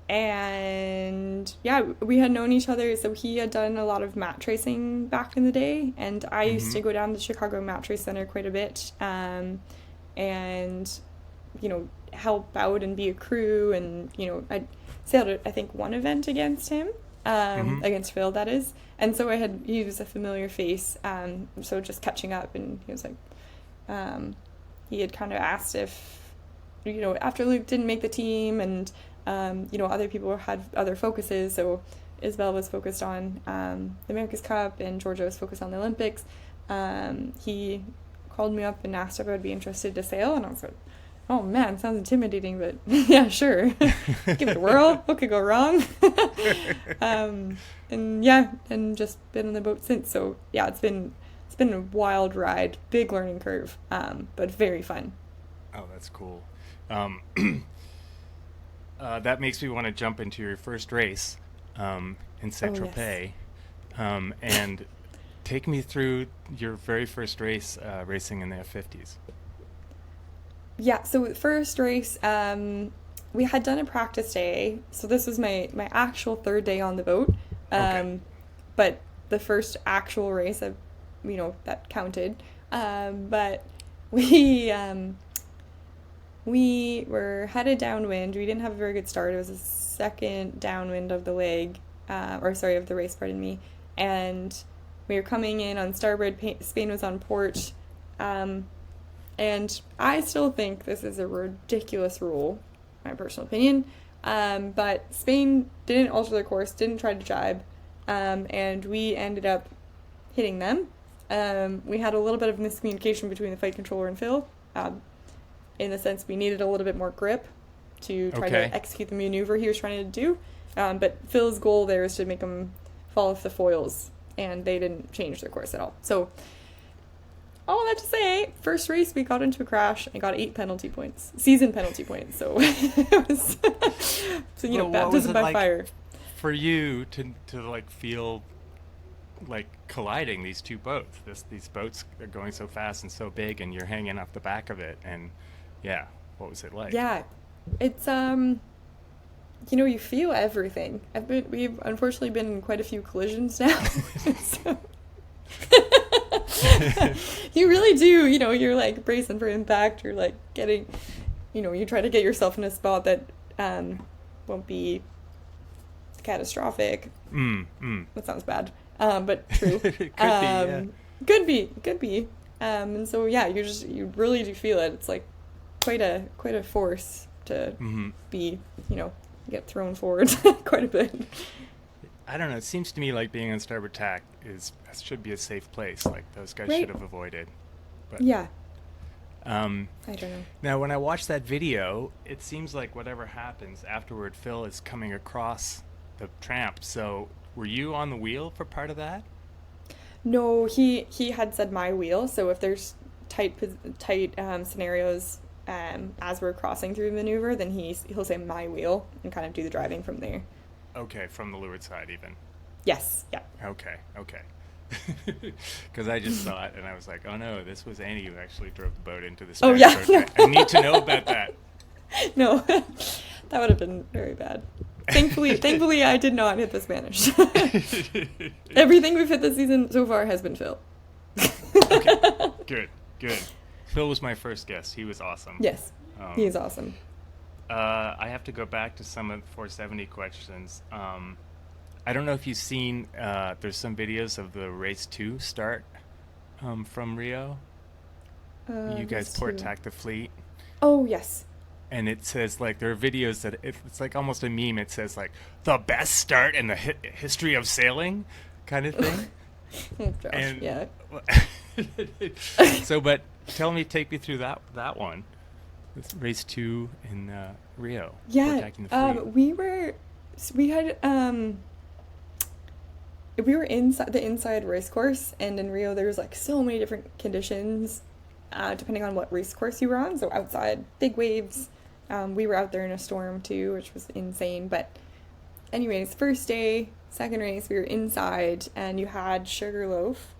[SPEAKER 2] And yeah, we had known each other, so he had done a lot of mat racing back in the day, and I used to go down to the Chicago Mat Race Center quite a bit, and help out and be a crew, and I sailed I think one event against him, against Phil, that is, and so he was a familiar face, so just catching up, and he was like, he had kind of asked if after Luke didn't make the team, and other people had other focuses, so Isabel was focused on the America's Cup and Georgia was focused on the Olympics. He called me up and asked if I would be interested to sail, and I was like, oh man, sounds intimidating, but yeah, sure. Give it a whirl. What could go wrong? And just been on the boat since. So yeah, it's been a wild ride, big learning curve, but very fun.
[SPEAKER 1] Oh, that's cool. That makes me want to jump into your first race in Saint-Tropez. Yes. And take me through your very first race racing in the F50s.
[SPEAKER 2] Yeah, so the first race, we had done a practice day. So this was my actual third day on the boat.
[SPEAKER 1] Okay.
[SPEAKER 2] But the first actual race, that counted. But we were headed downwind. We didn't have a very good start. It was the second downwind of the leg, of the race, pardon me. And we were coming in on starboard. Spain was on port. And I still think this is a ridiculous rule, my personal opinion. But Spain didn't alter their course, didn't try to jibe, and we ended up hitting them. We had a little bit of miscommunication between the fight controller and Phil. In the sense we needed a little bit more grip to try to execute the maneuver he was trying to do. But Phil's goal there is to make them fall off the foils, and they didn't change their course at all. So, all that to say, first race we got into a crash and got 8 penalty points, season penalty points. So it was, baptism by fire.
[SPEAKER 1] For you to like feel like colliding these two boats, these boats are going so fast and so big, and you're hanging off the back of it, and yeah, what was it like?
[SPEAKER 2] Yeah, it's you feel everything. We've unfortunately been in quite a few collisions now. So you really do, you're like bracing for impact. You're like getting, you try to get yourself in a spot that won't be catastrophic. That sounds bad, but true. Could be. And so yeah, you really do feel it. It's like quite a force to be, get thrown forward quite a bit.
[SPEAKER 1] I don't know. It seems to me like being on starboard tack should be a safe place. Like those guys should have avoided. But,
[SPEAKER 2] yeah.
[SPEAKER 1] I
[SPEAKER 2] don't know.
[SPEAKER 1] Now, when I watch that video, it seems like whatever happens afterward, Phil is coming across the tramp. So, were you on the wheel for part of that?
[SPEAKER 2] No, he had said my wheel. So if there's tight scenarios as we're crossing through the maneuver, then he'll say my wheel and kind of do the driving from there.
[SPEAKER 1] Okay, from the leeward side even.
[SPEAKER 2] Yes, yeah.
[SPEAKER 1] Okay. Because I just saw it and I was like, oh no, this was Annie who actually drove the boat into the Spanish road. I need to know about that.
[SPEAKER 2] No, that would have been very bad. Thankfully, I did not hit the Spanish. Everything we've hit this season so far has been Phil.
[SPEAKER 1] Okay, good. Phil was my first guest. He was awesome.
[SPEAKER 2] Yes, he is awesome.
[SPEAKER 1] I have to go back to some of the 470 questions. I don't know if you've seen, there's some videos of the race 2 start from Rio? You guys
[SPEAKER 2] These
[SPEAKER 1] port
[SPEAKER 2] two.
[SPEAKER 1] tack the fleet,
[SPEAKER 2] Oh, yes.
[SPEAKER 1] and it says like there are videos that it's like almost a meme. It says like the best start in the history of sailing, kind of thing.
[SPEAKER 2] Oh, gosh,
[SPEAKER 1] And
[SPEAKER 2] yeah.
[SPEAKER 1] so, but take me through that one. This race 2 in Rio, port
[SPEAKER 2] Yeah,
[SPEAKER 1] tacking the fleet.
[SPEAKER 2] we had we were inside the inside race course, and in Rio there was like so many different conditions, depending on what race course you were on. So outside, big waves. We were out there in a storm too, which was insane. But anyways, first day, second race, we were inside, and you had Sugarloaf,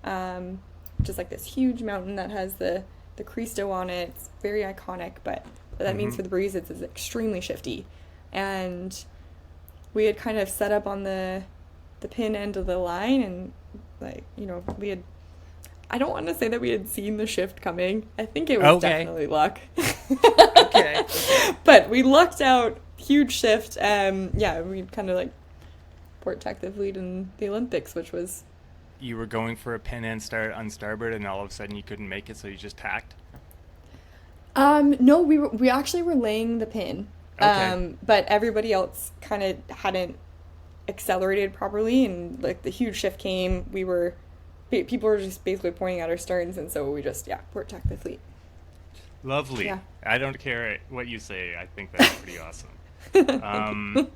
[SPEAKER 2] which is like this huge mountain that has the Cristo on it. It's very iconic, but what that means
[SPEAKER 1] Mm-hmm.
[SPEAKER 2] for the breeze is it's extremely shifty. And we had kind of set up on the pin end of the line, and like, we had, I don't want to say that we had seen the shift coming. I think it was
[SPEAKER 1] Okay.
[SPEAKER 2] definitely luck.
[SPEAKER 1] Okay.
[SPEAKER 2] But we lucked out, huge shift. Yeah, we kind of like port tacked the fleet in the Olympics, which was,
[SPEAKER 1] You were going for a pin end start on starboard, and all of a sudden you couldn't make it, so you just tacked.
[SPEAKER 2] no, we actually were laying the pin.
[SPEAKER 1] Okay.
[SPEAKER 2] But everybody else kind of hadn't accelerated properly, and like the huge shift came. People were just basically pointing at our sterns, and so we just, yeah, port tacked the fleet.
[SPEAKER 1] Lovely.
[SPEAKER 2] Yeah.
[SPEAKER 1] I don't care what you say. I think that's pretty awesome. Um,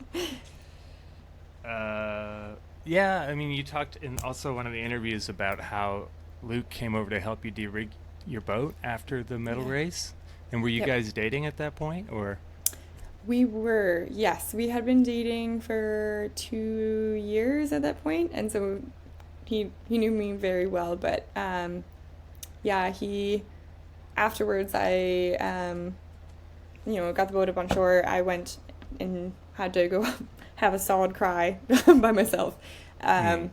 [SPEAKER 1] yeah, I mean, you talked in also one of the interviews about how Luke came over to help you de-rig your boat after the medal
[SPEAKER 2] Yeah.
[SPEAKER 1] race. And were you
[SPEAKER 2] Yep.
[SPEAKER 1] guys dating at that point, or?
[SPEAKER 2] We were, yes. We had been dating for 2 years at that point, and so he knew me very well. But yeah, he afterwards I got the boat up on shore. I went and had to go have a solid cry by myself,
[SPEAKER 1] Hmm.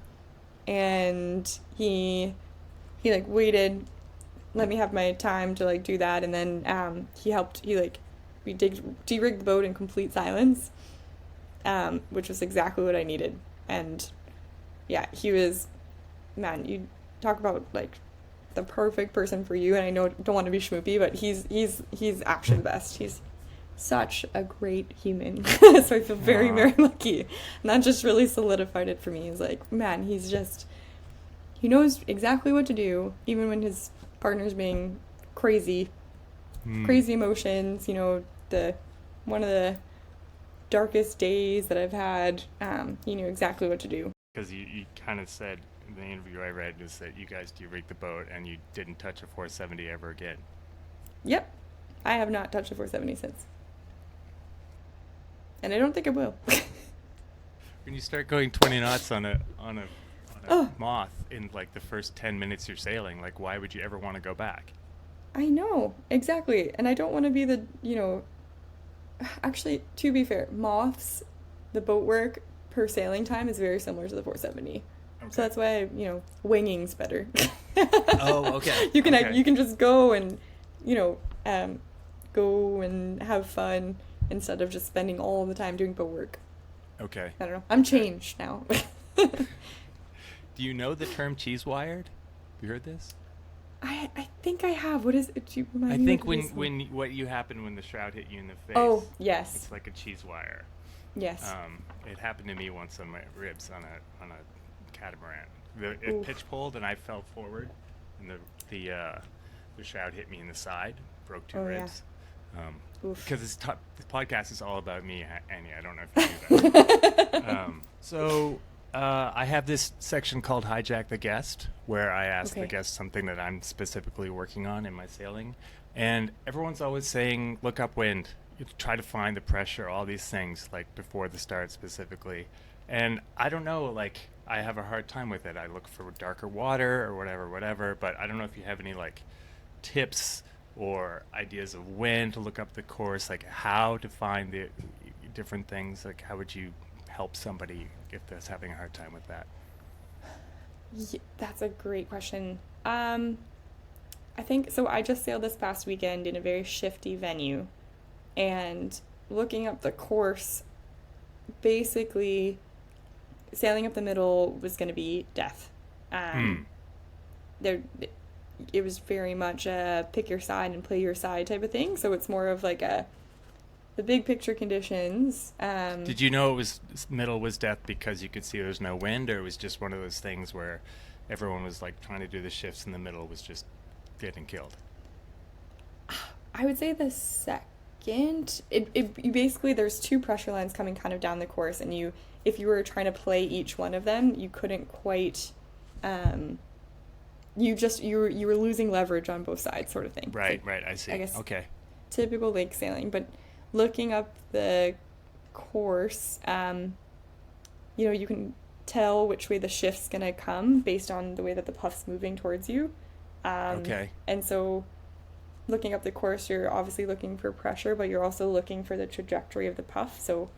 [SPEAKER 2] and he like waited, let me have my time to like do that, and then he helped. We de-rigged the boat in complete silence, which was exactly what I needed. And yeah, he was, man, you talk about like the perfect person for you. And I know, don't want to be schmoopy, but he's actually the best. He's such a great human. So I feel very,
[SPEAKER 1] Aw.
[SPEAKER 2] very lucky. And that just really solidified it for me. He's like, man, he knows exactly what to do, even when his partner's being crazy,
[SPEAKER 1] Hmm.
[SPEAKER 2] crazy emotions. One of the darkest days that I've had. He knew exactly what to do.
[SPEAKER 1] Because you kind of said in the interview I read is that you guys de-rigged the boat and you didn't touch a 470 ever again.
[SPEAKER 2] Yep, I have not touched a 470 since, and I don't think I will.
[SPEAKER 1] When you start going 20 knots on a
[SPEAKER 2] Oh,
[SPEAKER 1] moth in like the first 10 minutes you're sailing, like why would you ever want to go back?
[SPEAKER 2] I know exactly, and I don't want to be Actually, to be fair, moths, the boat work per sailing time is very similar to the 470. So
[SPEAKER 1] Okay.
[SPEAKER 2] that's why, winging's better.
[SPEAKER 1] Oh, okay.
[SPEAKER 2] You can
[SPEAKER 1] Okay.
[SPEAKER 2] you can just go and, you know, go and have fun instead of just spending all the time doing boat work.
[SPEAKER 1] Okay.
[SPEAKER 2] I don't know. I'm
[SPEAKER 1] Okay.
[SPEAKER 2] changed now.
[SPEAKER 1] Do you know the term cheese wired? You heard this?
[SPEAKER 2] I think I have. What is it? Do you remind
[SPEAKER 1] I
[SPEAKER 2] me
[SPEAKER 1] think
[SPEAKER 2] what it is?
[SPEAKER 1] when what you happened when the shroud hit you in the face.
[SPEAKER 2] Oh, yes.
[SPEAKER 1] It's like a cheese wire.
[SPEAKER 2] Yes.
[SPEAKER 1] It happened to me once on my ribs on a catamaran. It
[SPEAKER 2] Oof.
[SPEAKER 1] pitch pulled and I fell forward, and the shroud hit me in the side, broke two
[SPEAKER 2] Oh, yeah.
[SPEAKER 1] ribs.
[SPEAKER 2] Oof.
[SPEAKER 1] Because this podcast is all about me, Annie. I don't know if you knew that. I have this section called Hijack the Guest, where I ask the
[SPEAKER 2] Okay.
[SPEAKER 1] guest something that I'm specifically working on in my sailing. And everyone's always saying, look upwind, you try to find the pressure, all these things, like before the start specifically. And I don't know, like, I have a hard time with it. I look for darker water or whatever, but I don't know if you have any, like, tips or ideas of when to look up the course, like how to find the different things, like how would you help somebody if they're having a hard time with that?
[SPEAKER 2] That's a great question. I think so. I just sailed this past weekend in a very shifty venue, and looking up the course, basically, sailing up the middle was going to be death.
[SPEAKER 1] Hmm.
[SPEAKER 2] There, it was very much a pick your side and play your side type of thing. So it's more of like the big picture conditions.
[SPEAKER 1] Did you know it was middle was death because you could see there was no wind, or it was just one of those things where everyone was like trying to do the shifts and the middle was just getting killed?
[SPEAKER 2] I would say the second. You basically, there's two pressure lines coming kind of down the course, and if you were trying to play each one of them, you couldn't quite. You were losing leverage on both sides, sort of thing.
[SPEAKER 1] Right,
[SPEAKER 2] so,
[SPEAKER 1] right. I see.
[SPEAKER 2] I guess
[SPEAKER 1] Okay.
[SPEAKER 2] typical lake sailing, but looking up the course, you can tell which way the shift's gonna come based on the way that the puff's moving towards you.
[SPEAKER 1] Okay.
[SPEAKER 2] And so, looking up the course, you're obviously looking for pressure, but you're also looking for the trajectory of the puff. So,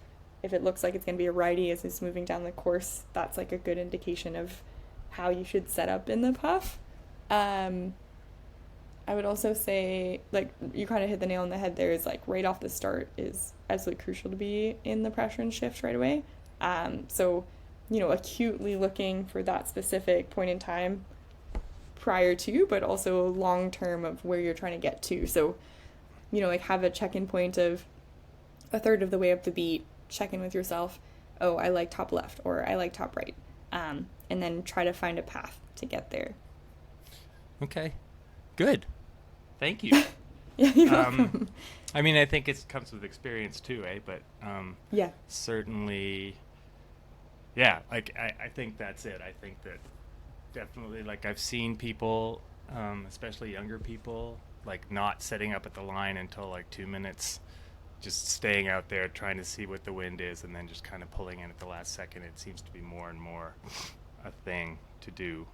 [SPEAKER 2] if it looks like it's gonna be a righty as it's moving down the course, that's like a good indication of how you should set up in the puff. I would also say, like, you kind of hit the nail on the head there, is like right off the start is absolutely crucial to be in the pressure and shift right away. So, acutely looking for that specific point in time prior to, but also long term of where you're trying to get to. So, like have a check-in point of a third of the way up the beat, check in with yourself. Oh, I like top left, or I like top right. And then try to find a path to get there.
[SPEAKER 1] Okay. Good. Thank you.
[SPEAKER 2] Yeah, you're welcome.
[SPEAKER 1] I mean, I think it comes with experience too, eh? But
[SPEAKER 2] yeah.
[SPEAKER 1] certainly, yeah, like I think that's it. I think that definitely, like, I've seen people, especially younger people, like not setting up at the line until like 2 minutes, just staying out there trying to see what the wind is and then just kind of pulling in at the last second. It seems to be more and more a thing to do.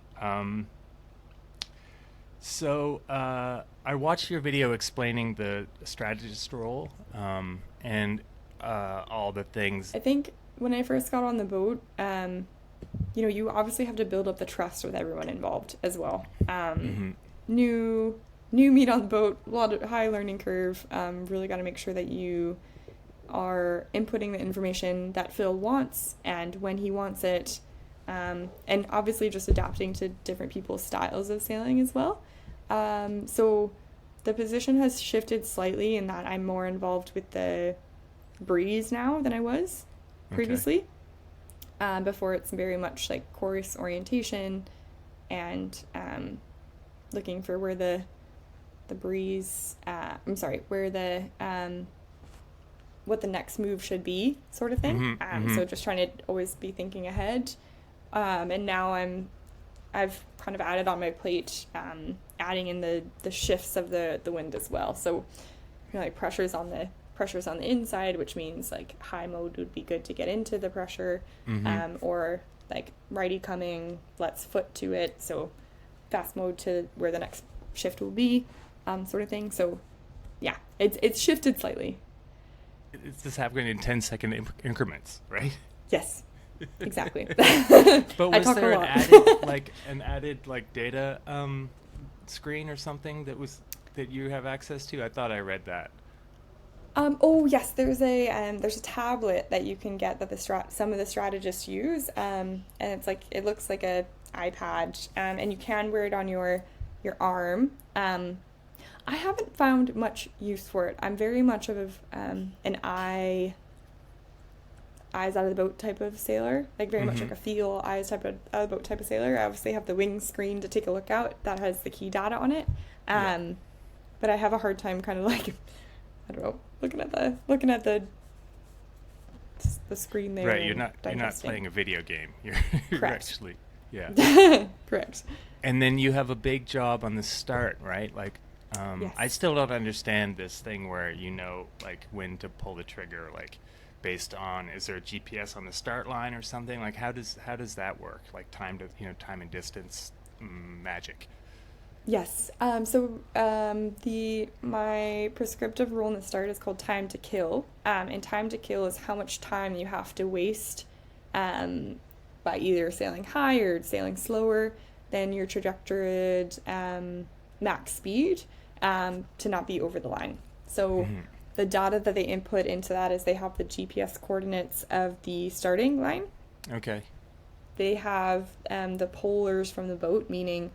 [SPEAKER 1] So I watched your video explaining the strategist role and all the things.
[SPEAKER 2] I think when I first got on the boat, you obviously have to build up the trust with everyone involved as well. New meat on the boat, a lot of high learning curve. Really got to make sure that you are inputting the information that Phil wants and when he wants it, and obviously just adapting to different people's styles of sailing as well. So the position has shifted slightly in that I'm more involved with the breeze now than I was previously. Before, it's very much like course orientation and looking for where the breeze, where the what the next move should be, sort of thing. So just trying to always be thinking ahead. And now I've kind of added on my plate, adding in the shifts of the wind as well. So, like pressures on the inside, which means like high mode would be good to get into the pressure, or like righty coming, let's foot to it. So fast mode to where the next shift will be, sort of thing. So yeah, it's shifted slightly.
[SPEAKER 1] It's just happening in 10-second increments, right?
[SPEAKER 2] Yes. Exactly.
[SPEAKER 1] But was there an added data screen or something that you have access to? I thought I read that.
[SPEAKER 2] Oh yes, there's a tablet that you can get that some of the strategists use, and it looks like a iPad, and you can wear it on your arm. I haven't found much use for it. I'm very much of an eyes out of the boat type of sailor, like very much like a feel eyes out of the boat type of sailor. I obviously have the wing screen to take a look out that has the key data on it, but I have a hard time kind of like, I don't know, looking at the screen there.
[SPEAKER 1] Right, you're not playing a video game. You're actually,
[SPEAKER 2] correct.
[SPEAKER 1] And then you have a big job on the start, right? Like,
[SPEAKER 2] yes.
[SPEAKER 1] I still don't understand this thing where like when to pull the trigger, like based on, is there a GPS on the start line or something? Like how does that work? Like time and distance magic.
[SPEAKER 2] Yes. So my prescriptive rule in the start is called time to kill. And time to kill is how much time you have to waste by either sailing high or sailing slower than your trajectoried max speed to not be over the line. So the data that they input into that is they have the GPS coordinates of the starting line.
[SPEAKER 1] Okay.
[SPEAKER 2] They have the polars from the boat, meaning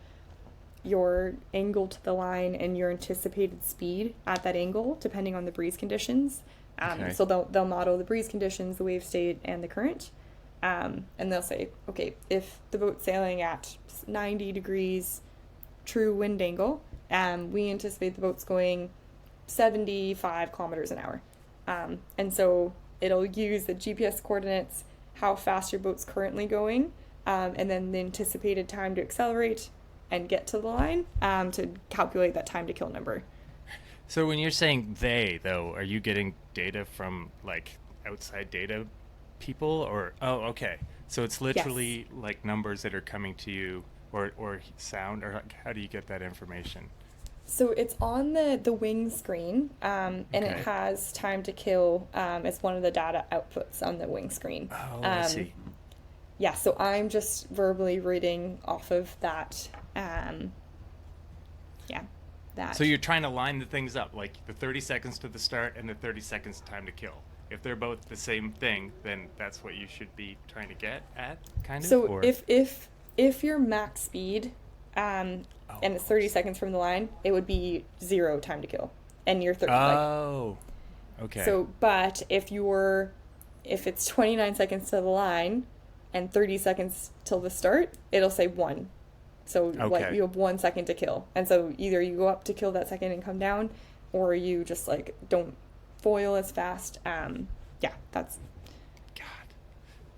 [SPEAKER 2] your angle to the line and your anticipated speed at that angle, depending on the breeze conditions.
[SPEAKER 1] Okay.
[SPEAKER 2] So they'll model the breeze conditions, the wave state, and the current. And they'll say, okay, if the boat's sailing at 90 degrees true wind angle, we anticipate the boat's going 75 kilometers an hour. And so it'll use the GPS coordinates, how fast your boat's currently going, and then the anticipated time to accelerate and get to the line, to calculate that time to kill number.
[SPEAKER 1] So when you're saying they, though, are you getting data from like outside data people, or okay, so it's literally like numbers that are coming to you, or sound, or how do you get that information?
[SPEAKER 2] So it's on the wing screen, and
[SPEAKER 1] Okay.
[SPEAKER 2] it has time to kill as one of the data outputs on the wing screen.
[SPEAKER 1] Oh, I see.
[SPEAKER 2] Yeah, so I'm just verbally reading off of that. That.
[SPEAKER 1] So you're trying to line the things up, like the 30 seconds to the start and the 30 seconds time to kill. If they're both the same thing, then that's what you should be trying to get at, kind of?
[SPEAKER 2] So
[SPEAKER 1] or?
[SPEAKER 2] if your max speed and it's 30 seconds from the line, it would be 0 time to kill. And you're 30.
[SPEAKER 1] Okay.
[SPEAKER 2] So, but if it's 29 seconds to the line and 30 seconds till the start, it'll say 1. So like you have 1 second to kill. And so either you go up to kill that second and come down, or you just like don't foil as fast. That's...
[SPEAKER 1] God,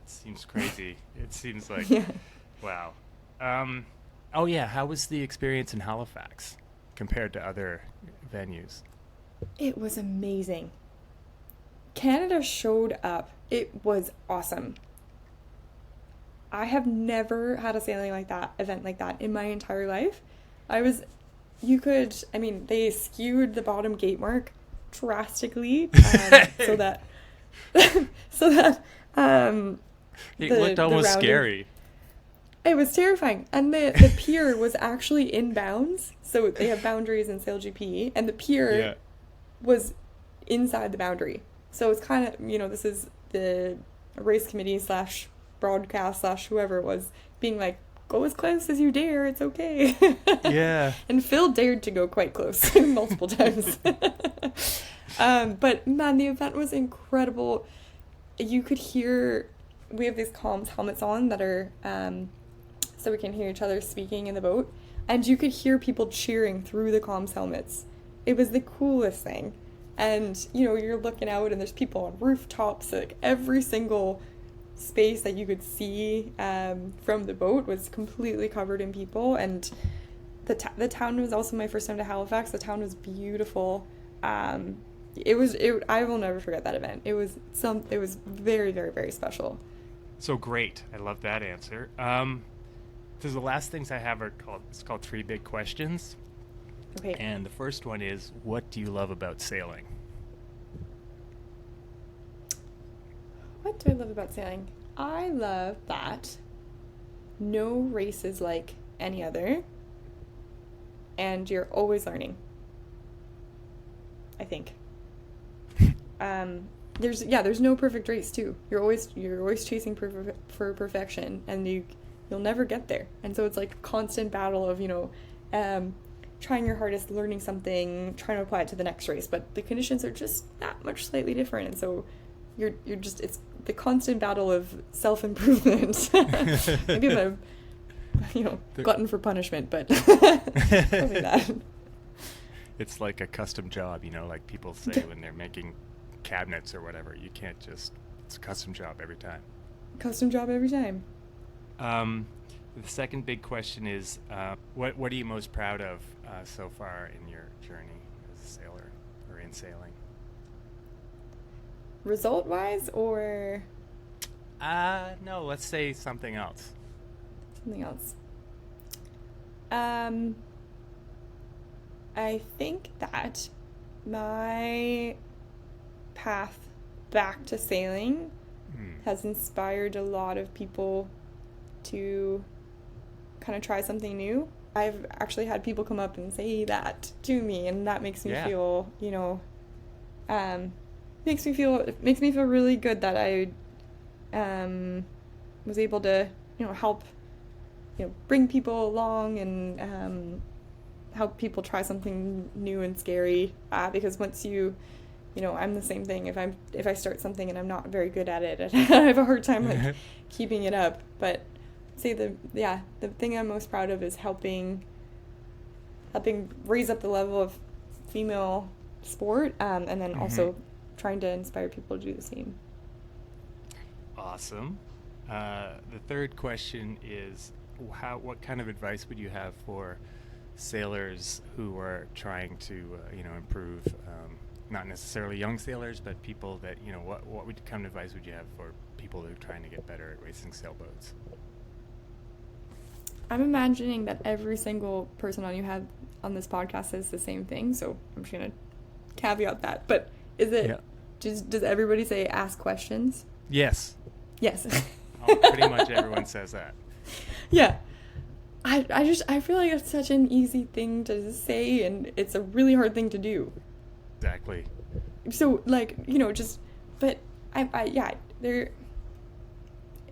[SPEAKER 1] it seems crazy. It seems like, wow. How was the experience in Halifax compared to other venues?
[SPEAKER 2] It was amazing. Canada showed up. It was awesome. I have never had a sailing like that, event like that in my entire life. They skewed the bottom gate mark drastically, so that
[SPEAKER 1] It looked almost scary.
[SPEAKER 2] It was terrifying. And the pier was actually in bounds. So they have boundaries in SailGP, and the pier was inside the boundary. So it's kind of, this is the race committee / broadcast / whoever it was being like, go as close as you dare, it's okay.
[SPEAKER 1] Yeah.
[SPEAKER 2] And Phil dared to go quite close multiple times. But man, the event was incredible. You could hear, we have these comms helmets on that are so we can hear each other speaking in the boat, and you could hear people cheering through the comms helmets. It was the coolest thing. And you're looking out and there's people on rooftops, like every single space that you could see from the boat was completely covered in people. And the town was also my first time to Halifax. The town was beautiful. I will never forget that event. It was very, very, very special.
[SPEAKER 1] So great. I love that answer. The last things I have are called 3 big questions.
[SPEAKER 2] Okay.
[SPEAKER 1] And the first one is, what do you love about sailing?
[SPEAKER 2] What do I love about sailing? I love that no race is like any other, and you're always learning, I think. There's no perfect race too. You're always chasing for perfection, and you'll never get there. And so it's like a constant battle of trying your hardest, learning something, trying to apply it to the next race, but the conditions are just that much slightly different, and so you're just, it's the constant battle of self-improvement. Maybe I'm a glutton for punishment, but probably that.
[SPEAKER 1] It's like a custom job, like people say when they're making cabinets or whatever. You can't just, it's a custom job every time.
[SPEAKER 2] Custom job every time.
[SPEAKER 1] The second big question is, what are you most proud of so far in your journey as a sailor or in sailing?
[SPEAKER 2] Result-wise, or?
[SPEAKER 1] No, let's say something else.
[SPEAKER 2] Something else. I think that my path back to sailing has inspired a lot of people to kind of try something new. I've actually had people come up and say that to me, and that makes me feel, makes me feel really good that I was able to, help, bring people along and help people try something new and scary, because once I'm the same thing. If I start something and I'm not very good at it, I have a hard time like keeping it up. But say the thing I'm most proud of is helping raise up the level of female sport, and then also trying to inspire people to do the same.
[SPEAKER 1] Awesome. The third question is, what kind of advice would you have for sailors who are trying to improve? Not necessarily young sailors, but people that, what kind of advice would you have for people who are trying to get better at racing sailboats?
[SPEAKER 2] I'm imagining that every single person on this podcast says the same thing, so I'm just going to caveat that. But is it, does everybody say ask questions?
[SPEAKER 1] Yes.
[SPEAKER 2] Yes.
[SPEAKER 1] Pretty much everyone says that.
[SPEAKER 2] Yeah. I feel like it's such an easy thing to say, and it's a really hard thing to do.
[SPEAKER 1] Exactly.
[SPEAKER 2] So,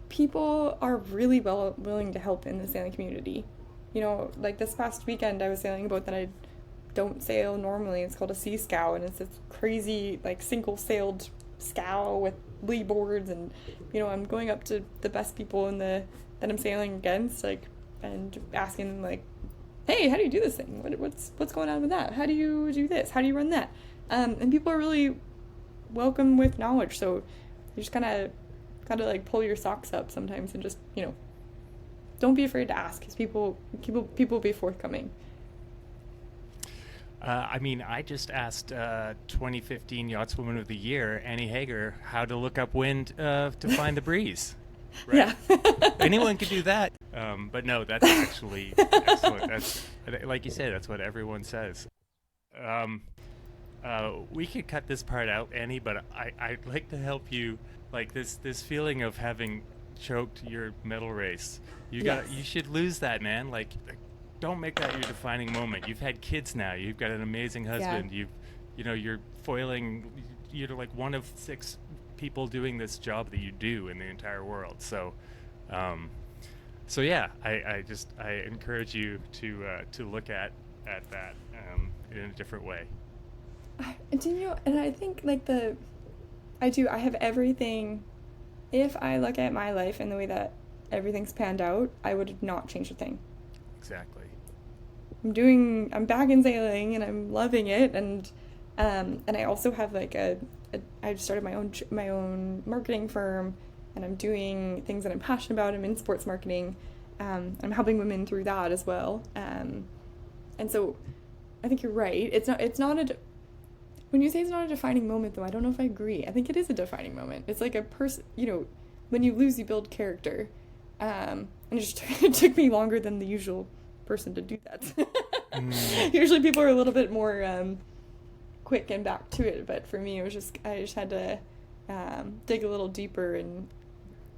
[SPEAKER 2] people are really willing to help in the sailing community. Like this past weekend, I was sailing a boat that I don't sail normally. It's called a sea scow, and it's this crazy, like, single-sailed scow with lee boards, and, I'm going up to the best people that I'm sailing against, like, and asking them, like, hey, how do you do this thing? What's going on with that? How do you do this? How do you run that? And people are really welcome with knowledge, so you just kind of like pull your socks up sometimes and just, don't be afraid to ask, because people will be forthcoming.
[SPEAKER 1] I just asked 2015 Yachtswoman of the Year, Annie Haeger, how to look up wind to find the breeze. Right? Yeah. Anyone could do that. But no, that's actually excellent. That's, like you said, that's what everyone says. We could cut this part out, Annie, but I'd like to help you. Like this feeling of having choked your medal race. You should lose that, man. Like, don't make that your defining moment. You've had kids now. You've got an amazing husband. Yeah. You're foiling. You're like one of 6 people doing this job that you do in the entire world. So, I encourage you to look at that in a different way.
[SPEAKER 2] And I think I have everything. If I look at my life in the way that everything's panned out, I would not change a thing.
[SPEAKER 1] Exactly.
[SPEAKER 2] I'm back in sailing and I'm loving it, and I also have I've started my own marketing firm, and I'm doing things that I'm passionate about. I'm in sports marketing. I'm helping women through that as well. And so I think you're right. It's not when you say it's not a defining moment, though, I don't know if I agree. I think it is a defining moment. It's like a person, when you lose, you build character. And it took me longer than the usual person to do that. Usually people are a little bit more quick and back to it, but for me, I just had to dig a little deeper and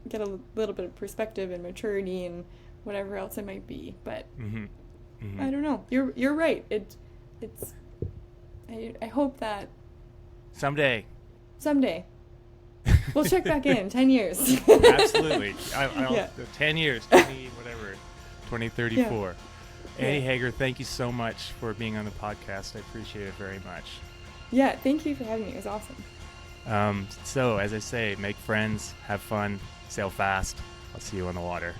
[SPEAKER 2] get a little bit of perspective and maturity and whatever else it might be. But I don't know. You're right. It's. I hope that
[SPEAKER 1] someday
[SPEAKER 2] we'll check back in 10 years.
[SPEAKER 1] Absolutely. I'll 10 years, 2034. Yeah. Annie Haeger, thank you so much for being on the podcast. I appreciate it very much.
[SPEAKER 2] Yeah, thank you for having me. It was awesome.
[SPEAKER 1] So, as I say, make friends, have fun, sail fast. I'll see you on the water.